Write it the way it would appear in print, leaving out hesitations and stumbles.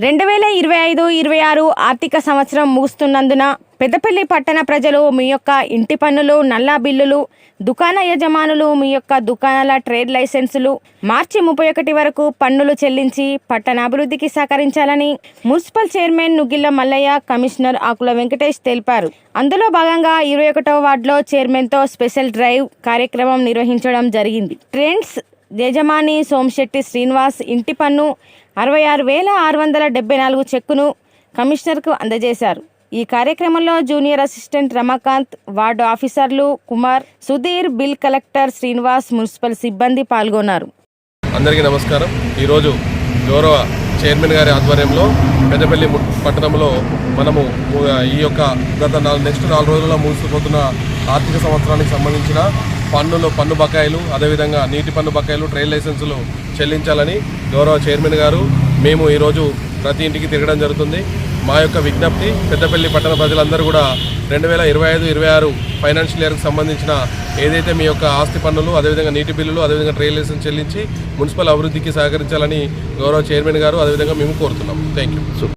2025-26 ఆర్థిక సంవత్సరం ముగుస్తున్నందున పెద్దపల్లి పట్టణ ప్రజలు మీ యొక్క ఇంటి పన్నులు, నల్లా బిల్లులు, దుకాణ యజమానులు మీ యొక్క దుకాణాల ట్రేడ్ లైసెన్సులు మార్చి 31 వరకు పన్నులు చెల్లించి పట్టణాభివృద్ధికి సహకరించాలని మున్సిపల్ చైర్మన్ నుగిళ్ల మల్లయ్య, కమిషనర్ ఆకుల వెంకటేష్ తెలిపారు. అందులో భాగంగా 21వ వార్డులో చైర్మన్తో స్పెషల్ డ్రైవ్ కార్యక్రమం నిర్వహించడం జరిగింది. ట్రెండ్స్ యజమాని సోమశెట్టి శ్రీనివాస్ ఇంటి పన్ను 66,674 చెక్కును కమిషనర్కు అందజేశారు. ఈ కార్యక్రమంలో జూనియర్ అసిస్టెంట్ రమాకాంత్, వార్డు ఆఫీసర్లు Kumar, Sudheer, bill collector Srinivas, municipal సిబ్బంది పాల్గొన్నారు. అందరికీ నమస్కారం. ఈరోజు గౌరవ చైర్మన్ గారి ఆధ్వర్యంలో పెద్దపల్లి పట్టణంలో మనము ఈ యొక్క నెక్స్ట్ 4 రోజుల్లో ముగిసిపోతున్న ఆర్థిక సంవత్సరానికి సంబంధించిన పన్ను బకాయిలు, అదేవిధంగా నీటి పన్ను బకాయిలు, ట్రేడ్ లైసెన్సులు చెల్లించాలని గౌరవ చైర్మన్ గారు మేము ఈరోజు ప్రతి ఇంటికి తిరగడం జరుగుతుంది. మా యొక్క విజ్ఞప్తి, పెద్దపల్లి పట్టణ ప్రజలందరూ కూడా 2025-26 ఫైనాన్షియల్ ఇయర్కి సంబంధించిన ఏదైతే మీ యొక్క ఆస్తి పన్నులు, అదేవిధంగా నీటి బిల్లులు, అదేవిధంగా ట్రేడ్ లైసెన్స్ చెల్లించి మున్సిపల్ అభివృద్ధికి సహకరించాలని గౌరవ చైర్మన్ గారు అదేవిధంగా మేము కోరుతున్నాం. Thank you.